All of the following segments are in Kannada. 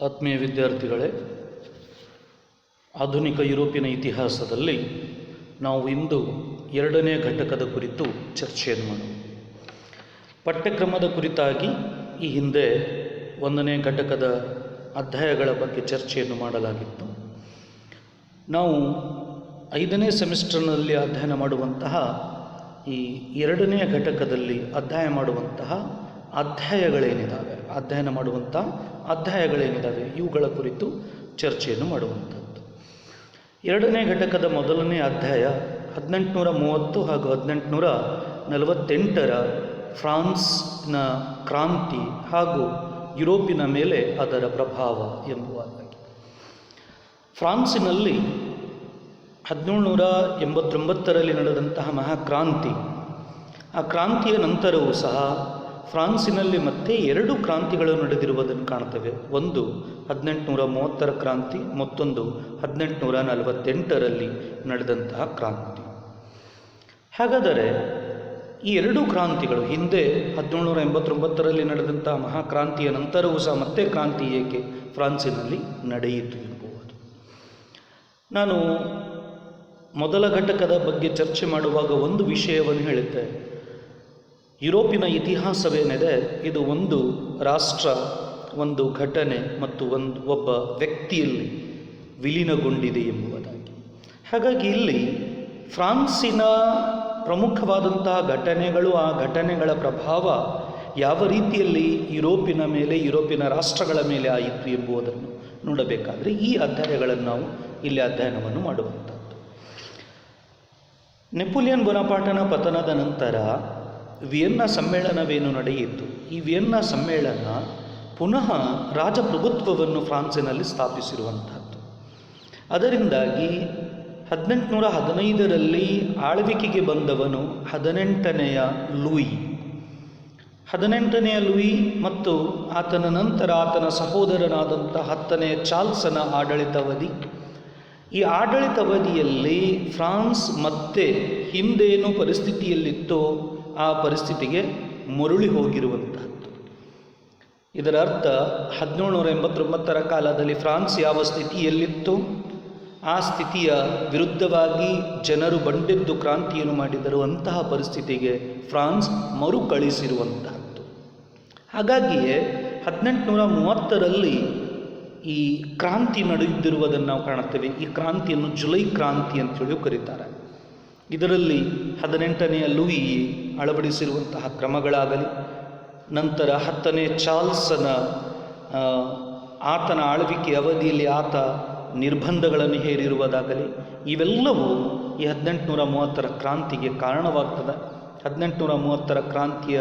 ಆತ್ಮೀಯ ವಿದ್ಯಾರ್ಥಿಗಳೇ, ಆಧುನಿಕ ಯುರೋಪಿನ ಇತಿಹಾಸದಲ್ಲಿ ನಾವು ಇಂದು ಎರಡನೇ ಘಟಕದ ಕುರಿತು ಚರ್ಚೆಯನ್ನು ಮಾಡೋಣ. ಪಠ್ಯಕ್ರಮದ ಕುರಿತಾಗಿ ಈ ಹಿಂದೆ ಒಂದನೇ ಘಟಕದ ಅಧ್ಯಾಯಗಳ ಬಗ್ಗೆ ಚರ್ಚೆಯನ್ನು ಮಾಡಲಾಗಿತ್ತು. ನಾವು 5ನೇ ಸೆಮಿಸ್ಟರ್ನಲ್ಲಿ ಅಧ್ಯಯನ ಮಾಡುವಂತಹ ಈ ಎರಡನೇ ಘಟಕದಲ್ಲಿ ಅಧ್ಯಯನ ಮಾಡುವಂಥ ಅಧ್ಯಾಯಗಳೇನಿದ್ದಾವೆ ಇವುಗಳ ಕುರಿತು ಚರ್ಚೆಯನ್ನು ಮಾಡುವಂಥದ್ದು. ಎರಡನೇ ಘಟಕದ ಮೊದಲನೇ ಅಧ್ಯಾಯ 1830 ಹಾಗೂ 1848ರ ಫ್ರಾನ್ಸ್ನ ಕ್ರಾಂತಿ ಹಾಗೂ ಯುರೋಪಿನ ಮೇಲೆ ಅದರ ಪ್ರಭಾವ ಎಂಬುದಾಗಿ. ಫ್ರಾನ್ಸಿನಲ್ಲಿ 1789ರಲ್ಲಿ ನಡೆದಂತಹ ಮಹಾಕ್ರಾಂತಿ, ಆ ಕ್ರಾಂತಿಯ ನಂತರವೂ ಸಹ ಫ್ರಾನ್ಸಿನಲ್ಲಿ ಮತ್ತೆ 2 ಕ್ರಾಂತಿಗಳು ನಡೆದಿರುವುದನ್ನು ಕಾಣ್ತೇವೆ. ಒಂದು 1830ರ ಕ್ರಾಂತಿ, ಮತ್ತೊಂದು 1848ರಲ್ಲಿ ನಡೆದಂತಹ ಕ್ರಾಂತಿ. ಹಾಗಾದರೆ ಈ 2 ಕ್ರಾಂತಿಗಳು, ಹಿಂದೆ 1789ರಲ್ಲಿ ನಡೆದಂತಹ ಮಹಾಕ್ರಾಂತಿಯ ನಂತರವೂ ಸಹ ಮತ್ತೆ ಕ್ರಾಂತಿ ಏಕೆ ಫ್ರಾನ್ಸಿನಲ್ಲಿ ನಡೆಯಿತು ಎಂಬುವುದು. ನಾನು ಮೊದಲ ಘಟಕದ ಬಗ್ಗೆ ಚರ್ಚೆ ಮಾಡುವಾಗ ಒಂದು ವಿಷಯವನ್ನು ಹೇಳಿದ್ದೆ. ಯುರೋಪಿನ ಇತಿಹಾಸವೇನಿದೆ, ಇದು ಒಂದು ರಾಷ್ಟ್ರ, ಒಂದು ಘಟನೆ ಮತ್ತು ಒಬ್ಬ ವ್ಯಕ್ತಿಯಲ್ಲಿ ವಿಲೀನಗೊಂಡಿದೆ ಎಂಬುದಾಗಿ. ಹಾಗಾಗಿ ಇಲ್ಲಿ ಫ್ರಾನ್ಸಿನ ಪ್ರಮುಖವಾದಂತಹ ಘಟನೆಗಳು, ಆ ಘಟನೆಗಳ ಪ್ರಭಾವ ಯಾವ ರೀತಿಯಲ್ಲಿ ಯುರೋಪಿನ ಮೇಲೆ, ಯುರೋಪಿನ ರಾಷ್ಟ್ರಗಳ ಮೇಲೆ ಆಯಿತು ಎಂಬುದನ್ನು ನೋಡಬೇಕಾದರೆ ಈ ಅಧ್ಯಾಯಗಳನ್ನು ನಾವು ಇಲ್ಲಿ ಅಧ್ಯಯನವನ್ನು ಮಾಡುವಂಥದ್ದು. ನೆಪೋಲಿಯನ್ ಬೋನಾಪಾರ್ಟನ ಪತನದ ನಂತರ ವಿಯೆನ್ನಾ ಸಮ್ಮೇಳನವೇನು ನಡೆಯಿತು, ಈ ವಿಯೆನ್ನಾ ಸಮ್ಮೇಳನ ಪುನಃ ರಾಜಪ್ರಭುತ್ವವನ್ನು ಫ್ರಾನ್ಸಿನಲ್ಲಿ ಸ್ಥಾಪಿಸಿರುವಂಥದ್ದು. ಅದರಿಂದಾಗಿ 1815ರಲ್ಲಿ ಆಳ್ವಿಕೆಗೆ ಬಂದವನು 18ನೇ ಲೂಯಿ ಮತ್ತು ಆತನ ನಂತರ ಆತನ ಸಹೋದರನಾದಂಥ 10ನೇ ಚಾರ್ಲ್ಸನ ಆಡಳಿತಾವಧಿ. ಈ ಆಡಳಿತಾವಧಿಯಲ್ಲಿ ಫ್ರಾನ್ಸ್ ಮತ್ತೆ ಹಿಂದೇನು ಪರಿಸ್ಥಿತಿಯಲ್ಲಿತ್ತೋ ಆ ಪರಿಸ್ಥಿತಿಗೆ ಮರಳಿ ಹೋಗಿರುವಂತಹದ್ದು. ಇದರ ಅರ್ಥ 1789ರ ಕಾಲದಲ್ಲಿ ಫ್ರಾನ್ಸ್ ಯಾವ ಸ್ಥಿತಿಯಲ್ಲಿತ್ತು, ಆ ಸ್ಥಿತಿಯ ವಿರುದ್ಧವಾಗಿ ಜನರು ಬಂಡೆದ್ದು ಕ್ರಾಂತಿಯನ್ನು ಮಾಡಿದರು. ಅಂತಹ ಪರಿಸ್ಥಿತಿಗೆ ಫ್ರಾನ್ಸ್ ಮರುಕಳಿಸಿರುವಂತಹದ್ದು. ಹಾಗಾಗಿಯೇ 1830ರಲ್ಲಿ ಈ ಕ್ರಾಂತಿ ನಡೆಯುತ್ತಿರುವುದನ್ನು ನಾವು ಕಾಣುತ್ತೇವೆ. ಈ ಕ್ರಾಂತಿಯನ್ನು ಜುಲೈ ಕ್ರಾಂತಿ ಅಂತೇಳಿ ಕರೀತಾರೆ. ಇದರಲ್ಲಿ 18ನೇ ಲೂಯಿ ಅಳವಡಿಸಿರುವಂತಹ ಕ್ರಮಗಳಾಗಲಿ, ನಂತರ 10ನೇ ಚಾರ್ಲ್ಸನ ಆತನ ಆಳ್ವಿಕೆ ಅವಧಿಯಲ್ಲಿ ಆತ ನಿರ್ಬಂಧಗಳನ್ನು ಹೇರಿರುವುದಾಗಲಿ, ಇವೆಲ್ಲವೂ ಈ 1830ರ ಕ್ರಾಂತಿಗೆ ಕಾರಣವಾಗ್ತದೆ. 1830ರ ಕ್ರಾಂತಿಯ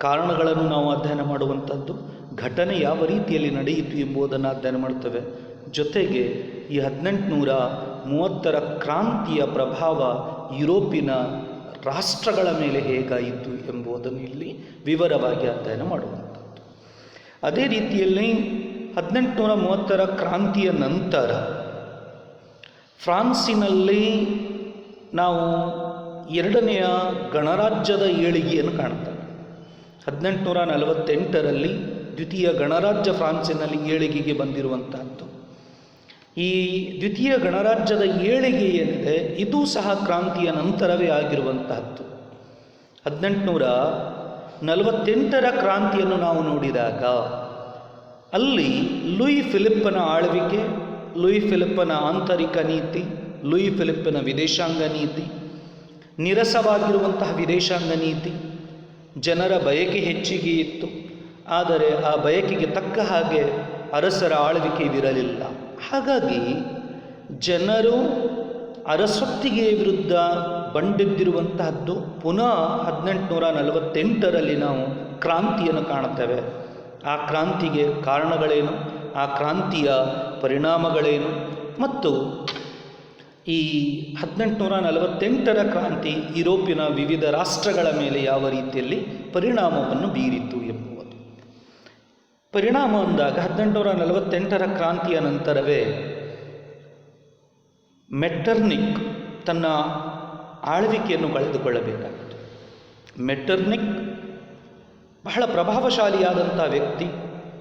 ಕಾರಣಗಳನ್ನು ನಾವು ಅಧ್ಯಯನ ಮಾಡುವಂಥದ್ದು, ಘಟನೆ ಯಾವ ರೀತಿಯಲ್ಲಿ ನಡೆಯಿತು ಎಂಬುದನ್ನು ಅಧ್ಯಯನ ಮಾಡ್ತೇವೆ. ಜೊತೆಗೆ ಈ 1830ರ ಕ್ರಾಂತಿಯ ಪ್ರಭಾವ ಯುರೋಪಿನ ರಾಷ್ಟ್ರಗಳ ಮೇಲೆ ಹೇಗಾಯಿತು ಎಂಬುದನ್ನು ಇಲ್ಲಿ ವಿವರವಾಗಿ ಅಧ್ಯಯನ ಮಾಡುವಂಥದ್ದು. ಅದೇ ರೀತಿಯಲ್ಲಿ 1830ರ ಕ್ರಾಂತಿಯ ನಂತರ ಫ್ರಾನ್ಸಿನಲ್ಲಿ ನಾವು ಎರಡನೆಯ ಗಣರಾಜ್ಯದ ಏಳಿಗೆಯನ್ನು ಕಾಣ್ತೇವೆ. 1848ರಲ್ಲಿ ದ್ವಿತೀಯ ಗಣರಾಜ್ಯ ಫ್ರಾನ್ಸಿನಲ್ಲಿ ಏಳಿಗೆಗೆ ಬಂದಿರುವಂತಹದ್ದು. ಈ ದ್ವಿತೀಯ ಗಣರಾಜ್ಯದ ಏಳಿಗೆ ಏನಿದೆ, ಇದು ಸಹ ಕ್ರಾಂತಿಯ ನಂತರವೇ ಆಗಿರುವಂತಹದ್ದು. 1848ರ ಕ್ರಾಂತಿಯನ್ನು ನಾವು ನೋಡಿದಾಗ ಅಲ್ಲಿ ಲೂಯಿ ಫಿಲಿಪ್ಪನ ಆಳ್ವಿಕೆ, ಲೂಯಿ ಫಿಲಿಪ್ಪನ ಆಂತರಿಕ ನೀತಿ, ಲೂಯಿ ಫಿಲಿಪ್ಪನ ವಿದೇಶಾಂಗ ನೀತಿ, ನೀರಸವಾಗಿರುವಂತಹ ವಿದೇಶಾಂಗ ನೀತಿ, ಜನರ ಬಯಕೆ ಹೆಚ್ಚಿಗೆ ಇತ್ತು. ಆದರೆ ಆ ಬಯಕೆಗೆ ತಕ್ಕ ಹಾಗೆ ಅರಸರ ಆಳ್ವಿಕೆಯಿರಲಿಲ್ಲ. ಹಾಗಾಗಿ ಜನರು ಅರಸೊತ್ತಿಗೆ ವಿರುದ್ಧ ಬಂಡೆದ್ದಿರುವಂತಹದ್ದು. ಪುನಃ 1848ರಲ್ಲಿ ನಾವು ಕ್ರಾಂತಿಯನ್ನು ಕಾಣುತ್ತೇವೆ. ಆ ಕ್ರಾಂತಿಗೆ ಕಾರಣಗಳೇನು, ಆ ಕ್ರಾಂತಿಯ ಪರಿಣಾಮಗಳೇನು, ಮತ್ತು ಈ 1848ರ ಕ್ರಾಂತಿ ಯುರೋಪಿನ ವಿವಿಧ ರಾಷ್ಟ್ರಗಳ ಮೇಲೆ ಯಾವ ರೀತಿಯಲ್ಲಿ ಪರಿಣಾಮವನ್ನು ಬೀರಿತು ಎಂಬುದು. ಪರಿಣಾಮ ಅಂದಾಗ 1848ರ ಕ್ರಾಂತಿಯ ನಂತರವೇ ಮೆಟ್ಟರ್ನಿಕ್ ತನ್ನ ಆಳ್ವಿಕೆಯನ್ನು ಕಳೆದುಕೊಳ್ಳಬೇಕಾಗಿತ್ತು. ಮೆಟ್ಟರ್ನಿಕ್ ಬಹಳ ಪ್ರಭಾವಶಾಲಿಯಾದಂಥ ವ್ಯಕ್ತಿ.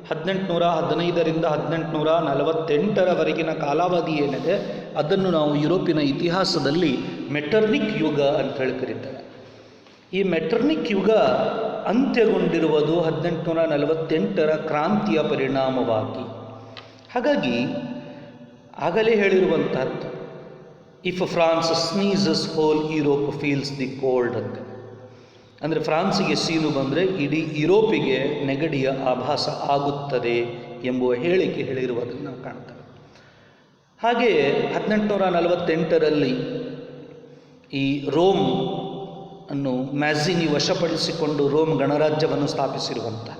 1815ರಿಂದ 1848ರವರೆಗಿನ ಕಾಲಾವಧಿ ಏನಿದೆ ಅದನ್ನು ನಾವು ಯುರೋಪಿನ ಇತಿಹಾಸದಲ್ಲಿ ಮೆಟರ್ನಿಕ್ ಯುಗ ಅಂತ ಹೇಳಿ ಕರೀತೇವೆ. ಈ ಮೆಟರ್ನಿಕ್ ಯುಗ ಅಂತ್ಯಗೊಂಡಿರುವುದು 1848ರ ಕ್ರಾಂತಿಯ ಪರಿಣಾಮವಾಗಿ. ಹಾಗಾಗಿ ಆಗಲೇ ಹೇಳಿರುವಂತಹದ್ದು, if France sneezes whole Europe feels the cold ಅಂತ. ಅಂದರೆ ಫ್ರಾನ್ಸಿಗೆ ಸೀನು ಬಂದರೆ ಇಡೀ ಯುರೋಪಿಗೆ ನೆಗಡಿಯ ಆಭಾಸ ಆಗುತ್ತದೆ ಎಂಬುವ ಹೇಳಿಕೆ ಹೇಳಿರುವುದನ್ನು ನಾವು ಕಾಣ್ತೇವೆ. ಹಾಗೆಯೇ 1848ರಲ್ಲಿ ಈ ರೋಮ್ ಅನ್ನು ಮ್ಯಾಜಿನಿ ವಶಪಡಿಸಿಕೊಂಡು ರೋಮ್ ಗಣರಾಜ್ಯವನ್ನು ಸ್ಥಾಪಿಸಿರುವಂತಹ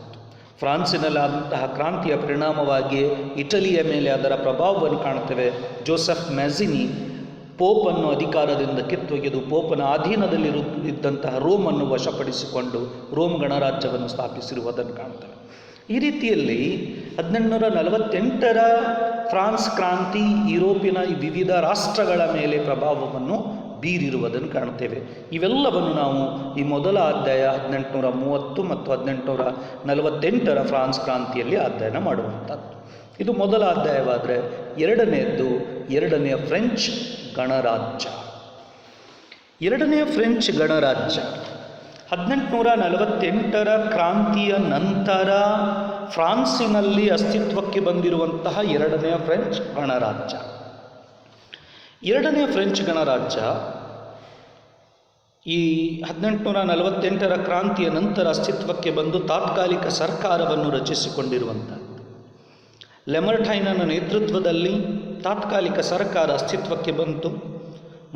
ಫ್ರಾನ್ಸಿನಲ್ಲಾದಂತಹ ಕ್ರಾಂತಿಯ ಪರಿಣಾಮವಾಗಿ ಇಟಲಿಯ ಮೇಲೆ ಅದರ ಪ್ರಭಾವವನ್ನು ಕಾಣುತ್ತೇವೆ. ಜೋಸೆಫ್ ಮ್ಯಾಜಿನಿ ಪೋಪನ್ನು ಅಧಿಕಾರದಿಂದ ಕಿತ್ತೊಗೆದು ಪೋಪನ ಅಧೀನದಲ್ಲಿದ್ದಂತಹ ರೋಮನ್ನು ವಶಪಡಿಸಿಕೊಂಡು ರೋಮ್ ಗಣರಾಜ್ಯವನ್ನು ಸ್ಥಾಪಿಸಿರುವುದನ್ನು ಕಾಣ್ತೇವೆ. ಈ ರೀತಿಯಲ್ಲಿ 1848ರ ಫ್ರಾನ್ಸ್ ಕ್ರಾಂತಿ ಯುರೋಪಿನ ವಿವಿಧ ರಾಷ್ಟ್ರಗಳ ಮೇಲೆ ಪ್ರಭಾವವನ್ನು ಬೀರಿರುವುದನ್ನು ಕಾಣುತ್ತೇವೆ. ಇವೆಲ್ಲವನ್ನು ನಾವು ಈ ಮೊದಲ ಅಧ್ಯಾಯ 1830 ಮತ್ತು 1848ರ ಫ್ರಾನ್ಸ್ ಕ್ರಾಂತಿಯಲ್ಲಿ ಅಧ್ಯಯನ ಮಾಡುವಂಥದ್ದು. ಇದು ಮೊದಲ ಅಧ್ಯಾಯವಾದರೆ ಎರಡನೆಯ ಫ್ರೆಂಚ್ ಗಣರಾಜ್ಯ. ಎರಡನೆಯ ಫ್ರೆಂಚ್ ಗಣರಾಜ್ಯ 1848ರ ಕ್ರಾಂತಿಯ ನಂತರ ಫ್ರಾನ್ಸಿನಲ್ಲಿ ಅಸ್ತಿತ್ವಕ್ಕೆ ಬಂದಿರುವಂತಹ ಎರಡನೆಯ ಫ್ರೆಂಚ್ ಗಣರಾಜ್ಯ. ಎರಡನೆಯ ಫ್ರೆಂಚ್ ಗಣರಾಜ್ಯ ಈ 1848ರ ಕ್ರಾಂತಿಯ ನಂತರ ಅಸ್ತಿತ್ವಕ್ಕೆ ಬಂದು ತಾತ್ಕಾಲಿಕ ಸರ್ಕಾರವನ್ನು ರಚಿಸಿಕೊಂಡಿರುವಂಥದ್ದು. ಲೆಮರ್ಟೈನನ ನೇತೃತ್ವದಲ್ಲಿ ತಾತ್ಕಾಲಿಕ ಸರ್ಕಾರ ಅಸ್ತಿತ್ವಕ್ಕೆ ಬಂತು.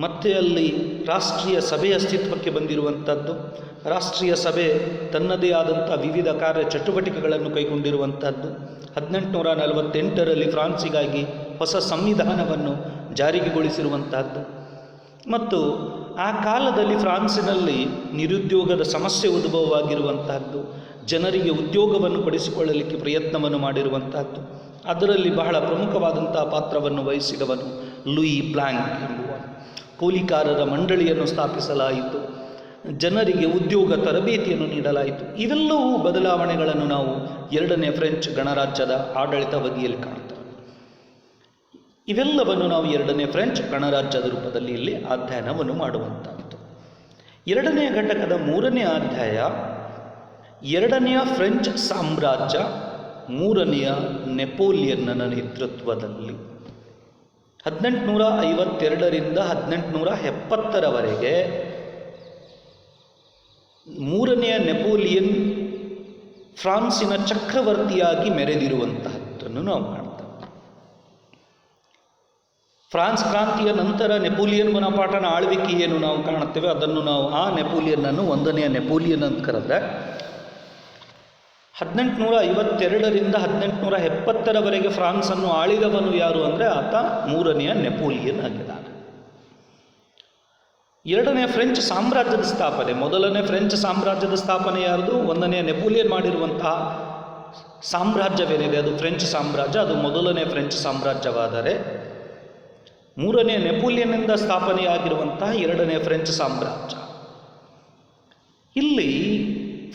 ಮತ್ತೆ ಅಲ್ಲಿ ರಾಷ್ಟ್ರೀಯ ಸಭೆ ಅಸ್ತಿತ್ವಕ್ಕೆ ಬಂದಿರುವಂಥದ್ದು. ರಾಷ್ಟ್ರೀಯ ಸಭೆ ತನ್ನದೇ ಆದಂಥ ವಿವಿಧ ಕಾರ್ಯ ಚಟುವಟಿಕೆಗಳನ್ನು ಕೈಗೊಂಡಿರುವಂಥದ್ದು. 1848ರಲ್ಲಿ ಫ್ರಾನ್ಸಿಗಾಗಿ ಹೊಸ ಸಂವಿಧಾನವನ್ನು ಜಾರಿಗೆಗೊಳಿಸಿರುವಂತಹದ್ದು. ಮತ್ತು ಆ ಕಾಲದಲ್ಲಿ ಫ್ರಾನ್ಸಿನಲ್ಲಿ ನಿರುದ್ಯೋಗದ ಸಮಸ್ಯೆ ಉದ್ಭವವಾಗಿರುವಂತಹದ್ದು. ಜನರಿಗೆ ಉದ್ಯೋಗವನ್ನು ಪಡಿಸಿಕೊಳ್ಳಲಿಕ್ಕೆ ಪ್ರಯತ್ನವನ್ನು ಮಾಡಿರುವಂತಹದ್ದು. ಅದರಲ್ಲಿ ಬಹಳ ಪ್ರಮುಖವಾದಂತಹ ಪಾತ್ರವನ್ನು ವಹಿಸಿದವನು ಲೂಯಿ ಬ್ಲಾಂಕ್ ಎಂಬುವ. ಕೂಲಿಕಾರರ ಮಂಡಳಿಯನ್ನು ಸ್ಥಾಪಿಸಲಾಯಿತು. ಜನರಿಗೆ ಉದ್ಯೋಗ ತರಬೇತಿಯನ್ನು ನೀಡಲಾಯಿತು. ಇವೆಲ್ಲವೂ ಬದಲಾವಣೆಗಳನ್ನು ನಾವು ಎರಡನೇ ಫ್ರೆಂಚ್ ಗಣರಾಜ್ಯದ ಆಡಳಿತಾವಧಿಯಲ್ಲಿ ಕಾಣ್ತೇವೆ. ಇವೆಲ್ಲವನ್ನು ನಾವು ಎರಡನೇ ಫ್ರೆಂಚ್ ಗಣರಾಜ್ಯದ ರೂಪದಲ್ಲಿ ಇಲ್ಲಿ ಅಧ್ಯಯನವನ್ನು ಮಾಡುವಂಥದ್ದು. ಎರಡನೆಯ ಘಟಕದ 3ನೇ ಅಧ್ಯಾಯ ಎರಡನೆಯ ಫ್ರೆಂಚ್ ಸಾಮ್ರಾಜ್ಯ, 3ನೆಯ ನೆಪೋಲಿಯನ್ನನ ನೇತೃತ್ವದಲ್ಲಿ. 1852ರಿಂದ 1870ರವರೆಗೆ 3ನೆಯ ನೆಪೋಲಿಯನ್ ಫ್ರಾನ್ಸಿನ ಚಕ್ರವರ್ತಿಯಾಗಿ ಮೆರೆದಿರುವಂತಹದ್ದನ್ನು ನಾವು ಕಾಣ್ತೇವೆ. ಫ್ರಾನ್ಸ್ ಕ್ರಾಂತಿಯ ನಂತರ ನೆಪೋಲಿಯನ್ ಬೋನಾಪಾರ್ಟನ ಆಳ್ವಿಕೆಯನ್ನು ನಾವು ಕಾಣುತ್ತೇವೆ. ಅದನ್ನು ನಾವು ಆ ನೆಪೋಲಿಯನ್ನನ್ನು 1ನೆಯ ನೆಪೋಲಿಯನ್ ಅಂತ ಕರೆದ್ರೆ, 1852ರಿಂದ 1870ರವರೆಗೆ ಫ್ರಾನ್ಸನ್ನು ಆಳಿದವನು ಯಾರು ಅಂದರೆ ಆತ 3ನೆಯ ನೆಪೋಲಿಯನ್ ಆಗಿದ್ದಾನೆ. ಎರಡನೆಯ ಫ್ರೆಂಚ್ ಸಾಮ್ರಾಜ್ಯದ ಸ್ಥಾಪನೆ, ಮೊದಲನೇ ಫ್ರೆಂಚ್ ಸಾಮ್ರಾಜ್ಯದ ಸ್ಥಾಪನೆ ಯಾರ್ದು? 1ನೆಯ ನೆಪೋಲಿಯನ್ ಮಾಡಿರುವಂತಹ ಸಾಮ್ರಾಜ್ಯವೇನಿದೆ ಅದು ಫ್ರೆಂಚ್ ಸಾಮ್ರಾಜ್ಯ. ಅದು ಮೊದಲನೇ ಫ್ರೆಂಚ್ ಸಾಮ್ರಾಜ್ಯವಾದರೆ 3ನೇ ನೆಪೋಲಿಯನ್ನಿಂದ ಸ್ಥಾಪನೆಯಾಗಿರುವಂತಹ ಎರಡನೇ ಫ್ರೆಂಚ್ ಸಾಮ್ರಾಜ್ಯ. ಇಲ್ಲಿ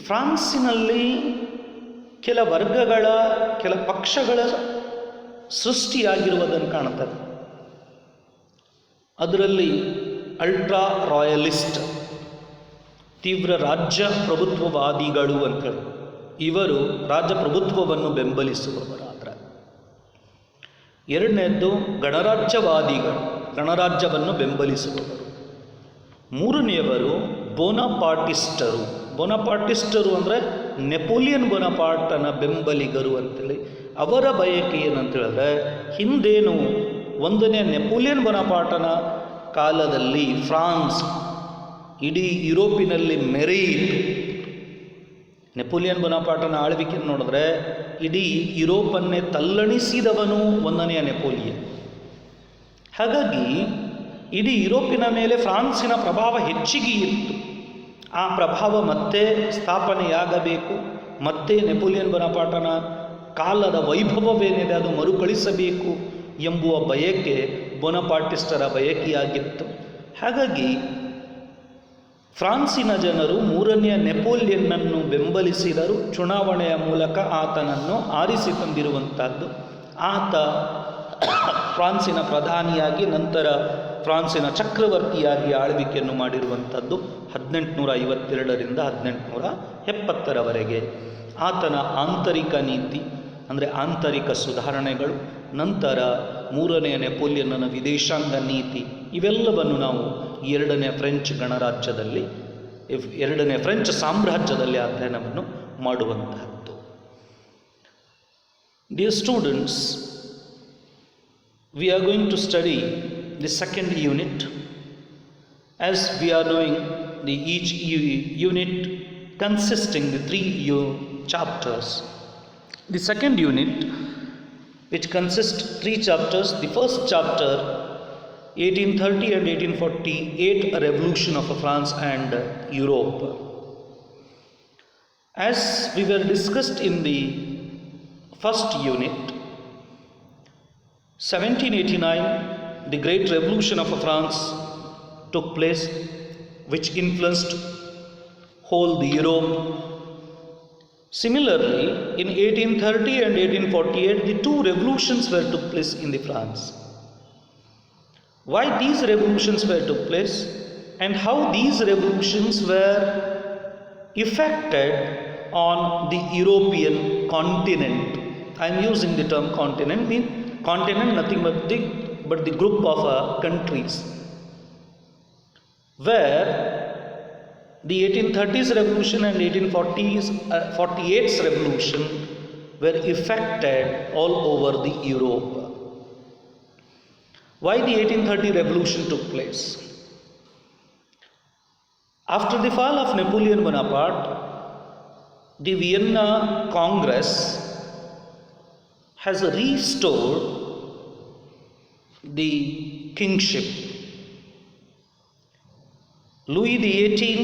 ಫ್ರಾನ್ಸಿನಲ್ಲಿ ಕೆಲ ವರ್ಗಗಳ, ಕೆಲ ಪಕ್ಷಗಳ ಸೃಷ್ಟಿಯಾಗಿರುವುದನ್ನು ಕಾಣುತ್ತದೆ. ಅದರಲ್ಲಿ ಅಲ್ಟ್ರಾ ರಾಯಲಿಸ್ಟ್, ತೀವ್ರ ರಾಜ್ಯ ಪ್ರಭುತ್ವವಾದಿಗಳು ಅಂತೇಳಿ, ಇವರು ರಾಜಪ್ರಭುತ್ವವನ್ನು ಬೆಂಬಲಿಸುವವರಾದರೆ. ಎರಡನೇದ್ದು ಗಣರಾಜ್ಯವಾದಿಗಳು, ಗಣರಾಜ್ಯವನ್ನು ಬೆಂಬಲಿಸುವವರು. 3ನೇಯವರು ಬೋನಾಪಾರ್ಟಿಸ್ಟರು. ಬೋನಾಪಾರ್ಟಿಸ್ಟರು ಅಂದರೆ ನೆಪೋಲಿಯನ್ ಬೋನಾಪಾರ್ಟನ ಬೆಂಬಲಿಗರು ಅಂತೇಳಿ. ಅವರ ಬಯಕೆ ಏನಂತ ಹೇಳಿದ್ರೆ, ಹಿಂದೇನು 1ನೇ ನೆಪೋಲಿಯನ್ ಬೋನಾಪಾರ್ಟನ ಕಾಲದಲ್ಲಿ ಫ್ರಾನ್ಸ್ ಇಡೀ ಯುರೋಪಿನಲ್ಲಿ ಮೆರೆಯಿತು. ನೆಪೋಲಿಯನ್ ಬೋನಾಪಾರ್ಟನ ಆಳ್ವಿಕೆಯನ್ನು ನೋಡಿದ್ರೆ ಇಡೀ ಯುರೋಪನ್ನೇ ತಲ್ಲಣಿಸಿದವನು 1ನೆಯ ನೆಪೋಲಿಯನ್. ಹಾಗಾಗಿ ಇಡೀ ಯುರೋಪಿನ ಮೇಲೆ ಫ್ರಾನ್ಸಿನ ಪ್ರಭಾವ ಹೆಚ್ಚಿಗೆ ಇತ್ತು. ಆ ಪ್ರಭಾವ ಮತ್ತೆ ಸ್ಥಾಪನೆಯಾಗಬೇಕು, ಮತ್ತೆ ನೆಪೋಲಿಯನ್ ಬೋನಾಪಾರ್ಟನ ಕಾಲದ ವೈಭವವೇನಿದೆ ಅದು ಮರುಕಳಿಸಬೇಕು ಎಂಬುವ ಬಯಕೆ ಬೋನಾಪಾರ್ಟಿಸ್ಟರ ಬಯಕೆಯಾಗಿತ್ತು. ಹಾಗಾಗಿ ಫ್ರಾನ್ಸಿನ ಜನರು ಮೂರನೆಯ ನೆಪೋಲಿಯನ್ನನ್ನು ಬೆಂಬಲಿಸಿದರು. ಚುನಾವಣೆಯ ಮೂಲಕ ಆತನನ್ನು ಆರಿಸಿ ತಂದಿರುವಂಥದ್ದು. ಆತ ಫ್ರಾನ್ಸಿನ ಪ್ರಧಾನಿಯಾಗಿ ನಂತರ ಫ್ರಾನ್ಸಿನ ಚಕ್ರವರ್ತಿಯಾಗಿ ಆಳ್ವಿಕೆಯನ್ನು ಮಾಡಿರುವಂಥದ್ದು 1852ರಿಂದ 1870ರವರೆಗೆ. ಆತನ ಆಂತರಿಕ ನೀತಿ ಅಂದರೆ ಆಂತರಿಕ ಸುಧಾರಣೆಗಳು, ನಂತರ ಮೂರನೆಯ ನೆಪೋಲಿಯನ್ನನ ವಿದೇಶಾಂಗ ನೀತಿ, ಇವೆಲ್ಲವನ್ನು ನಾವು ಎರಡನೇ ಫ್ರೆಂಚ್ ಗಣರಾಜ್ಯದಲ್ಲಿ, ಎರಡನೇ ಫ್ರೆಂಚ್ ಸಾಮ್ರಾಜ್ಯದಲ್ಲಿ ಅಧ್ಯಯನವನ್ನು ಮಾಡುವಂತಹದ್ದು. Dear students, we are going to study the second unit. As we are knowing, each unit consisting the 3 chapters. The second unit, which consists 3 chapters, the first chapter 1830 and 1848, a revolution of France and Europe. As we were discussed in the first unit, 1789, the great revolution of France took place, which influenced whole the Europe. Similarly, in 1830 and 1848, the 2 revolutions were took place in the France. Why these revolutions were took place and how these revolutions were affected on the European continent. I am using the term continent, means continent nothing but the group of countries, where the 1830s revolution and 1848's revolution were affected all over the Europe. Why the 1830 revolution took place? After the fall of Napoleon Bonaparte, the Vienna Congress has restored the kingship. Louis XVIII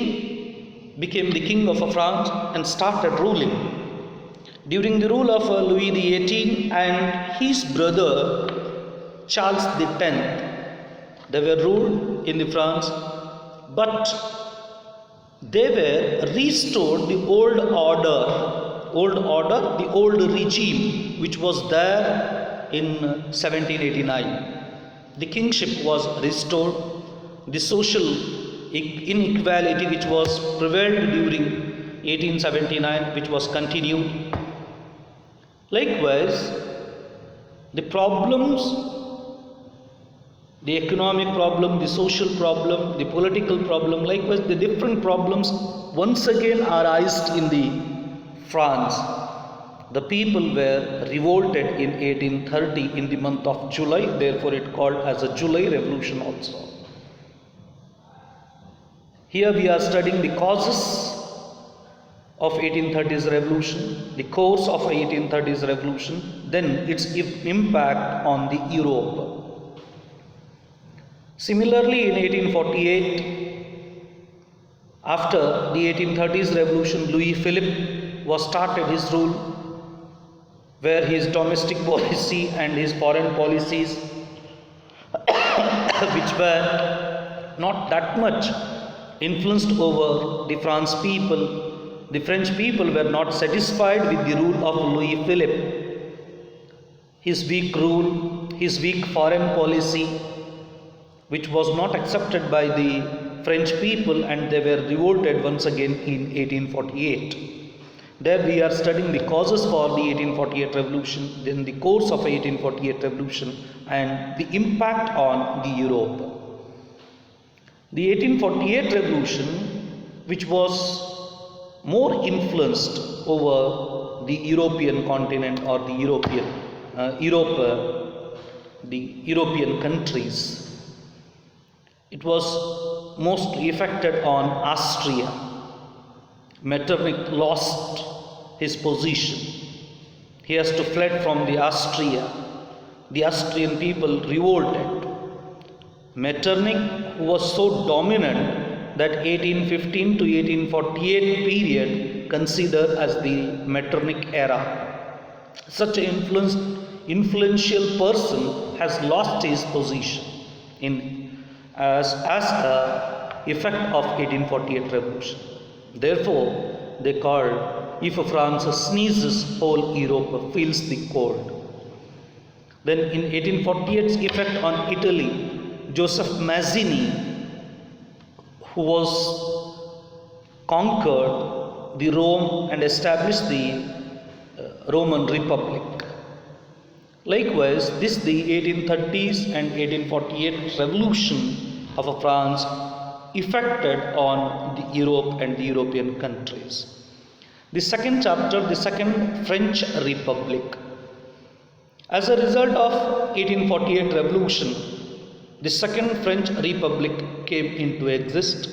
became the king of France and started ruling. During the rule of Louis XVIII and his brother Charles X, they were ruled in the France, but they were restored the old order, the old regime which was there in 1789. The kingship was restored. The social inequality which was prevailed during 1879, which was continued. Likewise, the problems, the economic problem, the social problem, the political problem, likewise the different problems once again arised in the France. The people were revolted in 1830 in the month of July, therefore it called as a July Revolution also. Here we are studying the causes of 1830s revolution, the course of 1830s revolution, then its impact on the Europe. Similarly, in 1848, after the 1830s revolution, Louis Philippe was started his rule, where his domestic policy and his foreign policies which were not that much influenced over the French people. The French people were not satisfied with the rule of Louis Philippe. His weak rule, his weak foreign policy, which was not accepted by the French people, and they were revolted once again in 1848. There we are studying the causes for the 1848 revolution, then the course of 1848 revolution and the impact on the Europe. The 1848 revolution, which was more influenced over the European continent or the European countries, it was mostly affected on Austria. Metternich lost his position. He has to fled from the Austria. The Austrian people revolted. Metternich, who was so dominant that 1815 to 1848 period considered as the Metternich era. Such an influential person has lost his position as a effect of 1848 revolution. Therefore, they called, if France sneezes, whole Europe feels the cold. Then in 1848's effect on Italy, Joseph Mazzini, who was conquered the Rome and established the Roman Republic. Likewise, this the 1830s and 1848 revolution of France effected on the Europe and the European countries. The second chapter, the Second French Republic. As a result of 1848 revolution, the Second French Republic came into exist,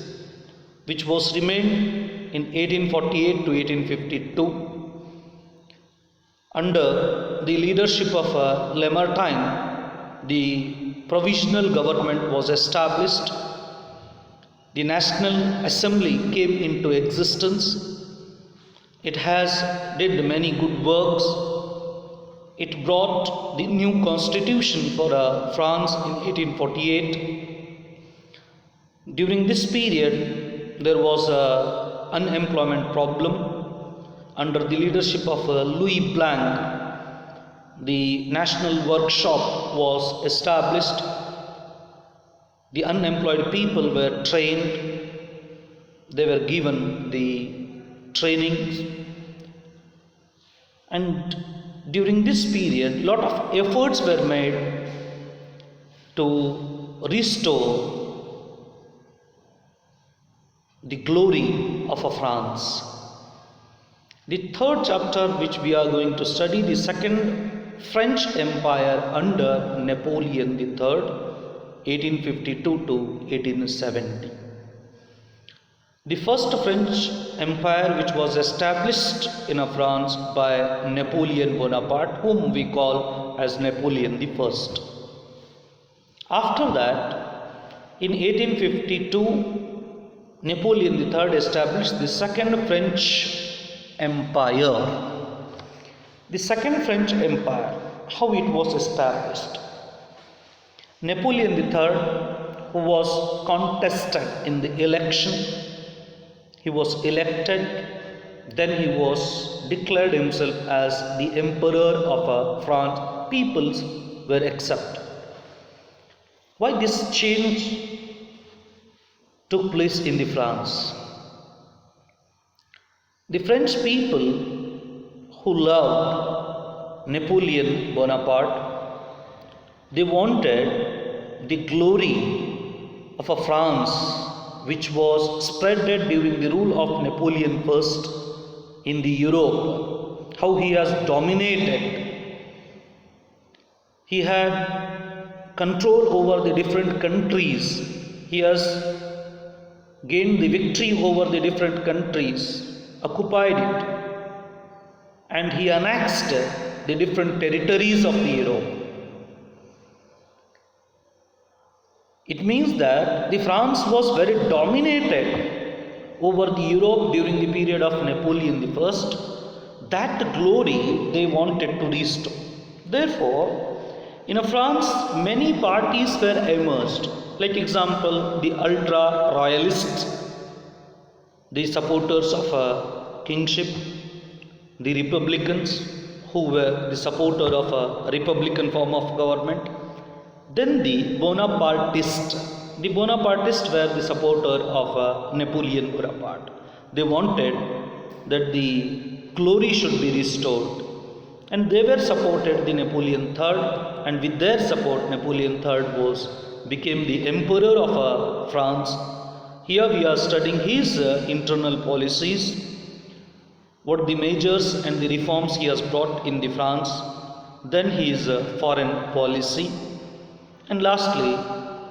which was remained in 1848 to 1852 under the leadership of Lamartine. The provisional government was established. The National Assembly came into existence. It has did many good works. It brought the new constitution for France in 1848. During this period, there was an unemployment problem. Under the leadership of Louis Blanc, the National Workshop was established. The unemployed people were trained. They were given the trainings. And during this period, a lot of efforts were made to restore the glory of France. The third chapter, which we are going to study, the Second French Empire under Napoleon III, 1852 to 1870. The first French Empire, which was established in France by Napoleon Bonaparte, whom we call as Napoleon I. After that, in 1852, Napoleon III established the Second French Empire. The Second French Empire, how it was established? Napoleon III, who was contested in the election, he was elected, then he was declared himself as the Emperor of France. Peoples were accepted. Why this change took place in the France? The French people who loved Napoleon Bonaparte, they wanted the glory of a France which was spreaded during the rule of Napoleon I in the Europe, how he has dominated. He had control over the different countries. He has gained the victory over the different countries, occupied it, and he annexed the different territories of the Europe. It means that the France was very dominated over the Europe during the period of Napoleon I. That glory they wanted to restore. Therefore, in France, many parties were emerged. Like example, the ultra-royalists, the supporters of kingship, the Republicans, who were the supporter of a Republican form of government. Then the Bonapartists. The Bonapartists were the supporter of Napoleon Bonaparte. They wanted that the glory should be restored, and they were supported the Napoleon III, and with their support Napoleon III became the Emperor of France. Here we are studying his internal policies, what the measures and the reforms he has brought in the France, then his foreign policy, and lastly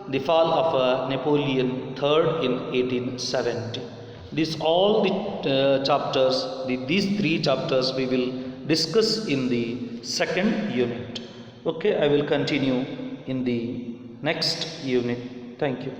the fall of Napoleon III in 1870. These all the chapters, these three chapters we will discuss in the second unit. Okay, I will continue in the next unit. Thank you.